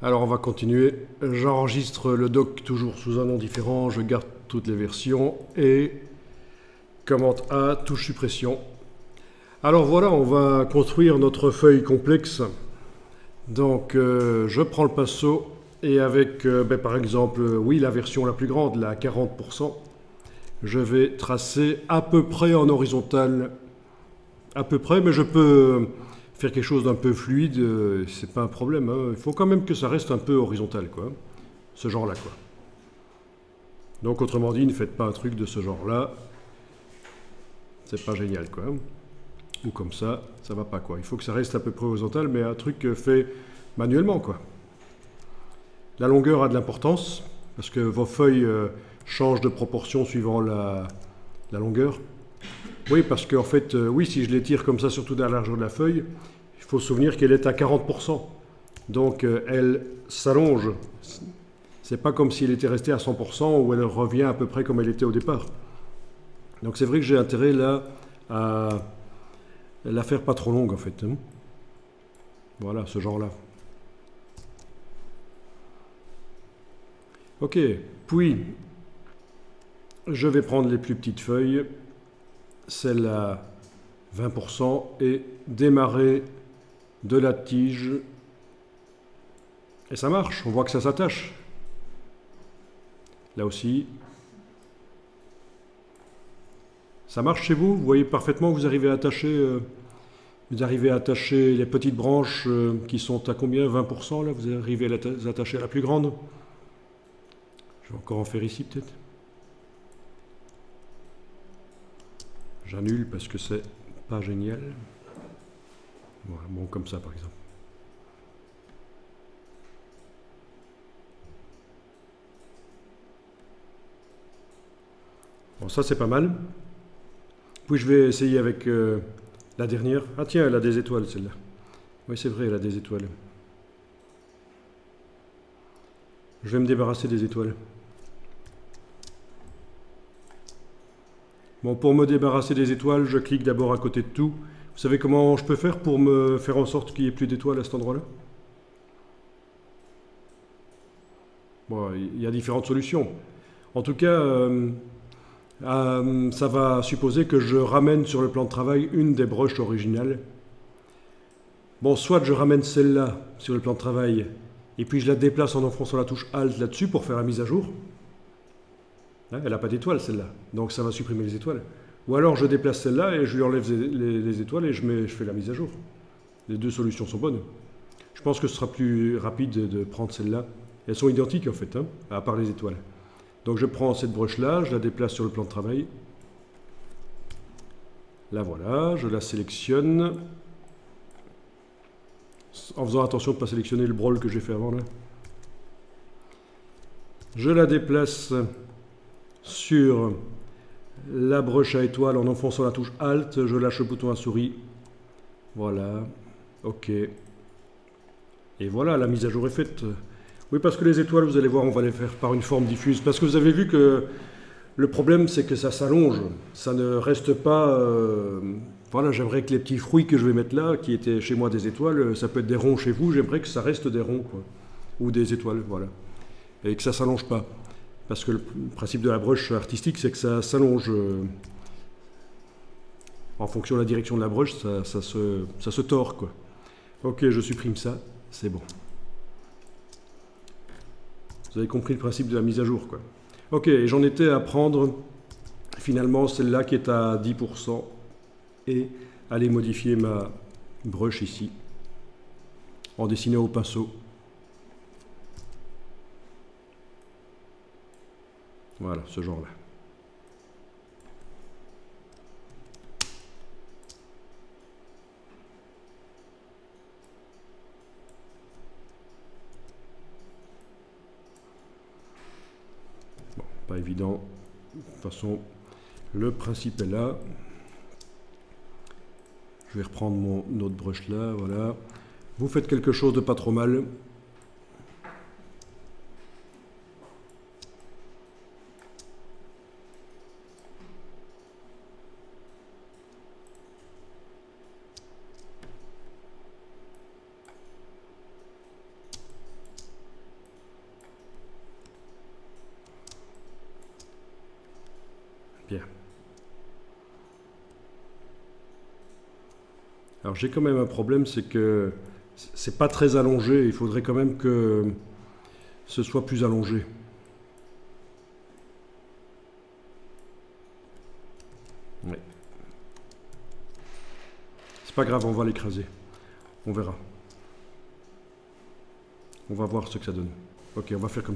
Alors on va continuer. J'enregistre le doc toujours sous un nom différent, je garde toutes les versions et commande A, touche suppression. Alors voilà, on va construire notre feuille complexe. Donc je prends le pinceau et avec par exemple, oui, la version la plus grande, la 40%, je vais tracer à peu près en horizontal. À peu près, mais je peux faire quelque chose d'un peu fluide, c'est pas un problème, hein. Il faut quand même que ça reste un peu horizontal, quoi. Ce genre-là, quoi. Donc, autrement dit, ne faites pas un truc de ce genre-là. C'est pas génial, quoi. Ou comme ça va pas, quoi. Il faut que ça reste à peu près horizontal, mais un truc fait manuellement, quoi. La longueur a de l'importance, parce que vos feuilles changent de proportion suivant la longueur. Oui, parce qu'en fait, oui, si je les tire comme ça, surtout dans la largeur de la feuille, il faut se souvenir qu'elle est à 40%. Donc, elle s'allonge. C'est pas comme si elle était restée à 100% ou elle revient à peu près comme elle était au départ. Donc, c'est vrai que j'ai intérêt là à la faire pas trop longue en fait, hein. Voilà, ce genre-là. Ok, puis je vais prendre les plus petites feuilles, celle à 20%, et démarrer de la tige. Et ça marche, on voit que ça s'attache. Là aussi, ça marche chez vous. Vous voyez parfaitement que vous arrivez à attacher les petites branches qui sont à combien? 20% là. Vous arrivez à les attacher à la plus grande. Je vais encore en faire ici peut-être. J'annule parce que c'est pas génial. Voilà, bon, comme ça par exemple. Bon, ça c'est pas mal. Puis je vais essayer avec la dernière. Ah tiens, elle a des étoiles celle-là. Oui, c'est vrai, elle a des étoiles. Je vais me débarrasser des étoiles. Bon, pour me débarrasser des étoiles, je clique d'abord à côté de tout. Vous savez comment je peux faire pour me faire en sorte qu'il n'y ait plus d'étoiles à cet endroit-là? Bon, il y a différentes solutions. En tout cas, ça va supposer que je ramène sur le plan de travail une des brushes originales. Bon, soit je ramène celle-là sur le plan de travail et puis je la déplace en enfonçant la touche Alt là-dessus pour faire la mise à jour. Hein, elle n'a pas d'étoiles celle-là, donc ça va supprimer les étoiles. Ou alors je déplace celle-là et je lui enlève les étoiles et je fais la mise à jour. Les deux solutions sont bonnes. Je pense que ce sera plus rapide de prendre celle-là. Elles sont identiques en fait, hein, à part les étoiles. Donc je prends cette broche-là, je la déplace sur le plan de travail. La voilà, je la sélectionne. En faisant attention de ne pas sélectionner le brol que j'ai fait avant là. Je la déplace sur la broche à étoile en enfonçant la touche Alt. Je lâche le bouton à souris. Voilà, ok. Et voilà, la mise à jour est faite. Oui, parce que les étoiles, vous allez voir, on va les faire par une forme diffuse. Parce que vous avez vu que le problème, c'est que ça s'allonge. Ça ne reste pas... voilà, j'aimerais que les petits fruits que je vais mettre là, qui étaient chez moi des étoiles, ça peut être des ronds chez vous, j'aimerais que ça reste des ronds, quoi. Ou des étoiles, voilà. Et que ça s'allonge pas. Parce que le principe de la broche artistique, c'est que ça s'allonge en fonction de la direction de la broche, ça se tord, quoi. Ok, je supprime ça, c'est bon. Vous avez compris le principe de la mise à jour, quoi. Ok, et j'en étais à prendre finalement celle-là qui est à 10% et aller modifier ma brush ici en dessinant au pinceau. Voilà, ce genre-là. Bon, pas évident. De toute façon, le principe est là. Je vais reprendre mon autre brush là, voilà. Vous faites quelque chose de pas trop mal. Bien. Alors j'ai quand même un problème, c'est que c'est pas très allongé. Il faudrait quand même que ce soit plus allongé. Ouais. C'est pas grave, on va l'écraser. On verra. On va voir ce que ça donne. Ok, on va faire comme